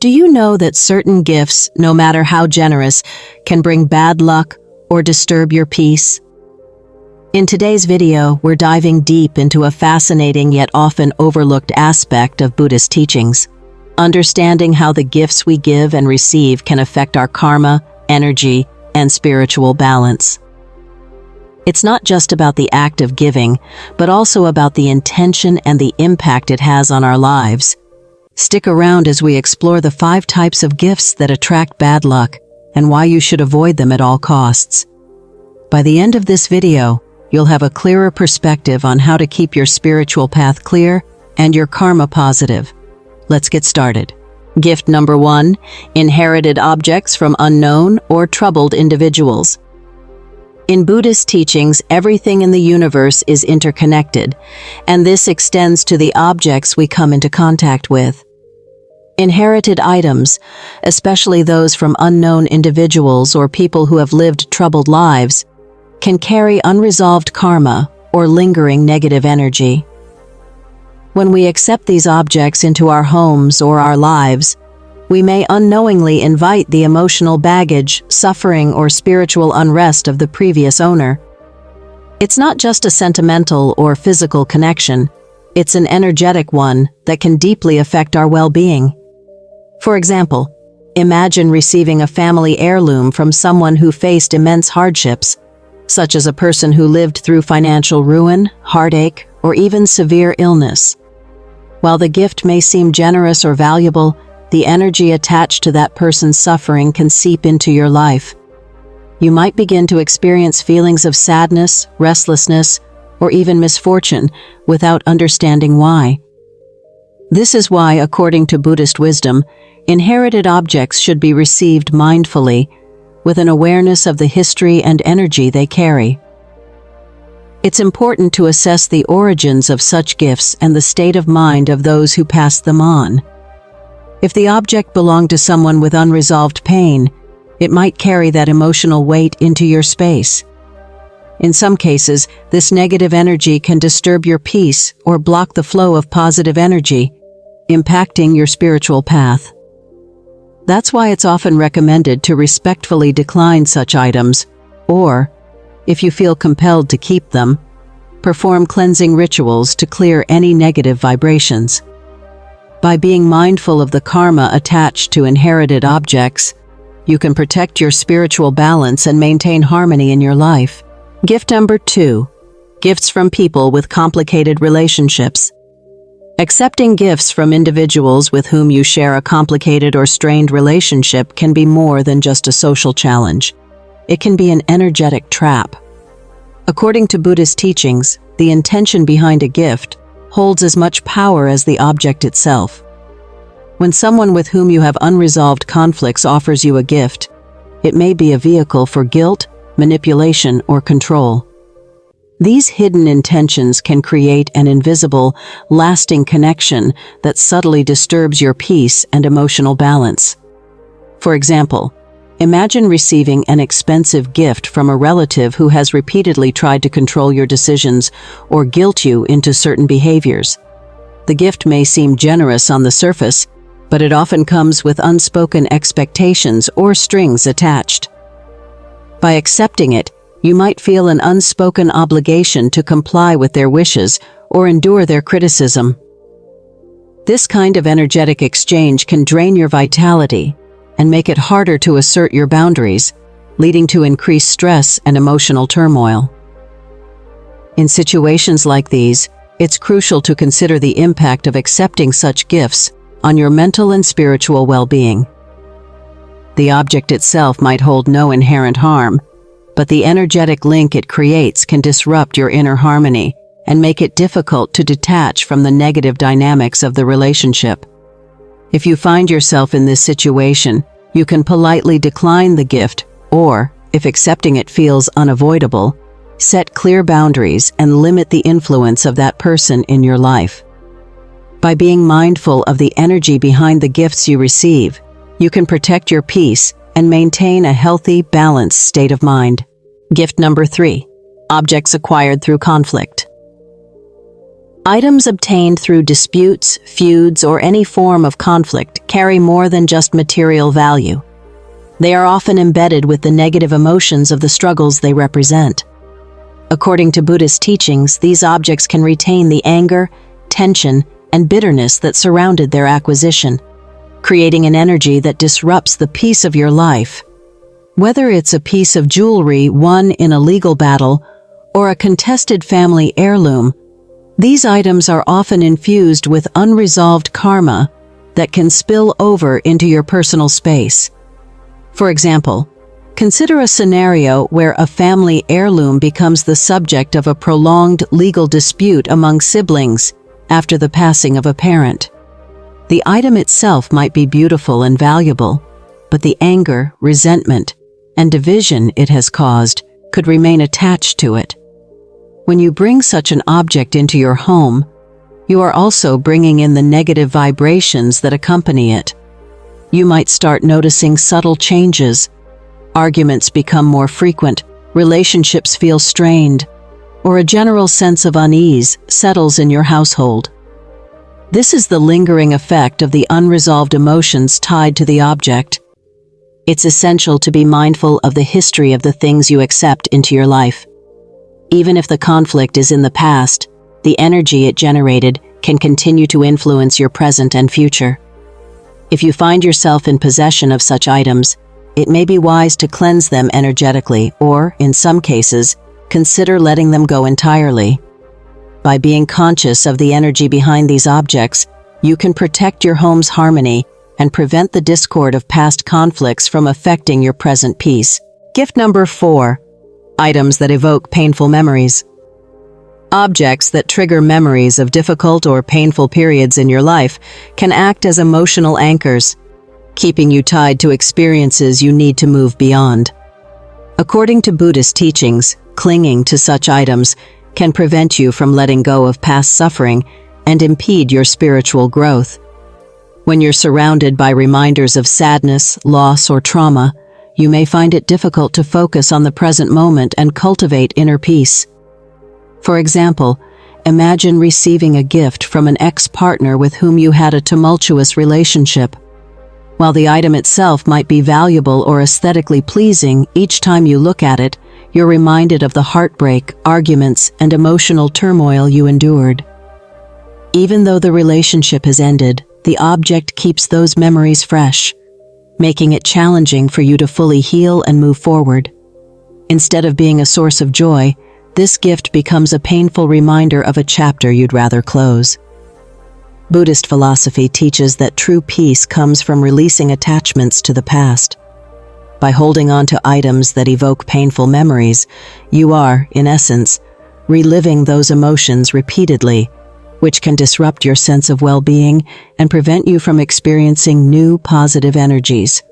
Do you know that certain gifts, no matter how generous, can bring bad luck or disturb your peace? In today's video, we're diving deep into a fascinating yet often overlooked aspect of Buddhist teachings, understanding how the gifts we give and receive can affect our karma, energy, and spiritual balance. It's not just about the act of giving, but also about the intention and the impact it has on our lives. Stick around as we explore the 5 types of gifts that attract bad luck and why you should avoid them at all costs. By the end of this video, you'll have a clearer perspective on how to keep your spiritual path clear and your karma positive. Let's get started. Gift number 1, inherited objects from unknown or troubled individuals. In Buddhist teachings, everything in the universe is interconnected, and this extends to the objects we come into contact with. Inherited items, especially those from unknown individuals or people who have lived troubled lives, can carry unresolved karma or lingering negative energy. When we accept these objects into our homes or our lives, we may unknowingly invite the emotional baggage, suffering, or spiritual unrest of the previous owner. It's not just a sentimental or physical connection, it's an energetic one that can deeply affect our well-being. For example, imagine receiving a family heirloom from someone who faced immense hardships, such as a person who lived through financial ruin, heartache, or even severe illness. While the gift may seem generous or valuable, the energy attached to that person's suffering can seep into your life. You might begin to experience feelings of sadness, restlessness, or even misfortune without understanding why. This is why, according to Buddhist wisdom, inherited objects should be received mindfully, with an awareness of the history and energy they carry. It's important to assess the origins of such gifts and the state of mind of those who pass them on. If the object belonged to someone with unresolved pain, it might carry that emotional weight into your space. In some cases, this negative energy can disturb your peace or block the flow of positive energy, impacting your spiritual path. That's why it's often recommended to respectfully decline such items, or, if you feel compelled to keep them, perform cleansing rituals to clear any negative vibrations. By being mindful of the karma attached to inherited objects, you can protect your spiritual balance and maintain harmony in your life. Gift number 2, gifts from people with complicated relationships. Accepting gifts from individuals with whom you share a complicated or strained relationship can be more than just a social challenge. It can be an energetic trap. According to Buddhist teachings, the intention behind a gift holds as much power as the object itself. When someone with whom you have unresolved conflicts offers you a gift, it may be a vehicle for guilt, manipulation, or control. These hidden intentions can create an invisible, lasting connection that subtly disturbs your peace and emotional balance. For example, imagine receiving an expensive gift from a relative who has repeatedly tried to control your decisions or guilt you into certain behaviors. The gift may seem generous on the surface, but it often comes with unspoken expectations or strings attached. By accepting it, you might feel an unspoken obligation to comply with their wishes or endure their criticism. This kind of energetic exchange can drain your vitality and make it harder to assert your boundaries, leading to increased stress and emotional turmoil. In situations like these, it's crucial to consider the impact of accepting such gifts on your mental and spiritual well-being. The object itself might hold no inherent harm, but the energetic link it creates can disrupt your inner harmony and make it difficult to detach from the negative dynamics of the relationship. If you find yourself in this situation, you can politely decline the gift, or, if accepting it feels unavoidable, set clear boundaries and limit the influence of that person in your life. By being mindful of the energy behind the gifts you receive, you can protect your peace and maintain a healthy, balanced state of mind. Gift number 3, objects acquired through conflict. Items obtained through disputes, feuds, or any form of conflict carry more than just material value. They are often embedded with the negative emotions of the struggles they represent. According to Buddhist teachings, these objects can retain the anger, tension, and bitterness that surrounded their acquisition, creating an energy that disrupts the peace of your life. Whether it's a piece of jewelry won in a legal battle or a contested family heirloom, these items are often infused with unresolved karma that can spill over into your personal space. For example, consider a scenario where a family heirloom becomes the subject of a prolonged legal dispute among siblings after the passing of a parent. The item itself might be beautiful and valuable, but the anger, resentment, and division it has caused could remain attached to it. When you bring such an object into your home, you are also bringing in the negative vibrations that accompany it. You might start noticing subtle changes. Arguments become more frequent, relationships feel strained, or a general sense of unease settles in your household. This is the lingering effect of the unresolved emotions tied to the object. It's essential to be mindful of the history of the things you accept into your life. Even if the conflict is in the past, the energy it generated can continue to influence your present and future. If you find yourself in possession of such items, it may be wise to cleanse them energetically or, in some cases, consider letting them go entirely. By being conscious of the energy behind these objects, you can protect your home's harmony and prevent the discord of past conflicts from affecting your present peace. Gift number 4. Items that evoke painful memories. Objects that trigger memories of difficult or painful periods in your life can act as emotional anchors, keeping you tied to experiences you need to move beyond. According to Buddhist teachings, clinging to such items can prevent you from letting go of past suffering and impede your spiritual growth. When you're surrounded by reminders of sadness, loss, or trauma, you may find it difficult to focus on the present moment and cultivate inner peace. For example, imagine receiving a gift from an ex-partner with whom you had a tumultuous relationship. While the item itself might be valuable or aesthetically pleasing, each time you look at it, you're reminded of the heartbreak, arguments, and emotional turmoil you endured. Even though the relationship has ended, the object keeps those memories fresh, making it challenging for you to fully heal and move forward. Instead of being a source of joy, this gift becomes a painful reminder of a chapter you'd rather close. Buddhist philosophy teaches that true peace comes from releasing attachments to the past. By holding on to items that evoke painful memories, you are, in essence, reliving those emotions repeatedly, which can disrupt your sense of well-being and prevent you from experiencing new positive energies.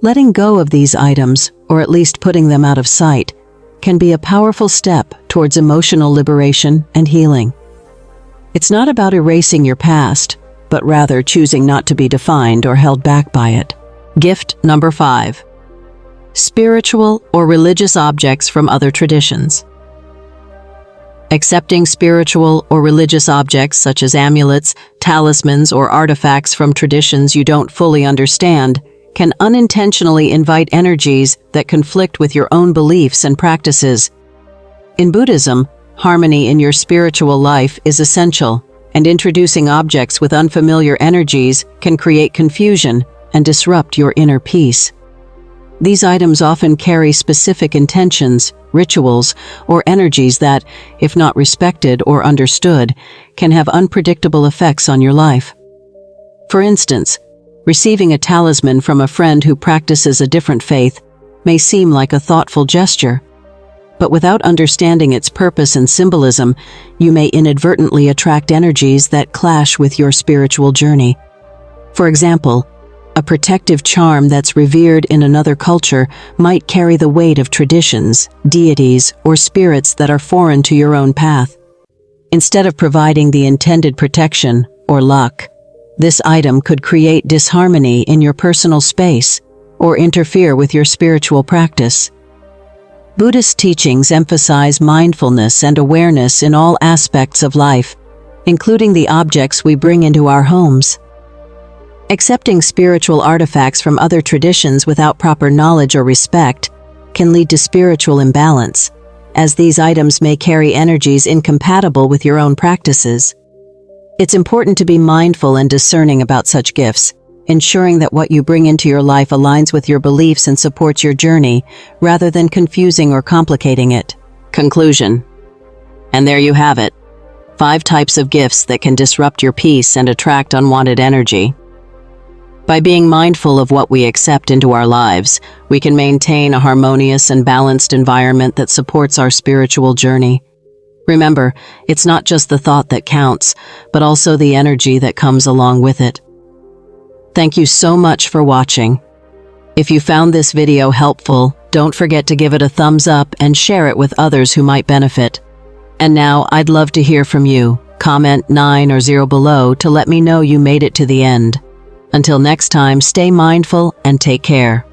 Letting go of these items, or at least putting them out of sight, can be a powerful step towards emotional liberation and healing. It's not about erasing your past, but rather choosing not to be defined or held back by it. Gift number 5. Spiritual or religious objects from other traditions. Accepting spiritual or religious objects such as amulets, talismans, or artifacts from traditions you don't fully understand can unintentionally invite energies that conflict with your own beliefs and practices. In Buddhism, harmony in your spiritual life is essential, and introducing objects with unfamiliar energies can create confusion and disrupt your inner peace. These items often carry specific intentions, rituals, or energies that, if not respected or understood, can have unpredictable effects on your life. For instance, receiving a talisman from a friend who practices a different faith may seem like a thoughtful gesture, but without understanding its purpose and symbolism, you may inadvertently attract energies that clash with your spiritual journey. For example, a protective charm that's revered in another culture might carry the weight of traditions, deities, or spirits that are foreign to your own path. Instead of providing the intended protection or luck, this item could create disharmony in your personal space or interfere with your spiritual practice. Buddhist teachings emphasize mindfulness and awareness in all aspects of life, including the objects we bring into our homes. Accepting spiritual artifacts from other traditions without proper knowledge or respect can lead to spiritual imbalance, as these items may carry energies incompatible with your own practices. It's important to be mindful and discerning about such gifts, ensuring that what you bring into your life aligns with your beliefs and supports your journey, rather than confusing or complicating it. Conclusion. And there you have it. 5 types of gifts that can disrupt your peace and attract unwanted energy. By being mindful of what we accept into our lives, we can maintain a harmonious and balanced environment that supports our spiritual journey. Remember, it's not just the thought that counts, but also the energy that comes along with it. Thank you so much for watching. If you found this video helpful, don't forget to give it a thumbs up and share it with others who might benefit. And now, I'd love to hear from you. Comment 9 or 0 below to let me know you made it to the end. Until next time, stay mindful and take care.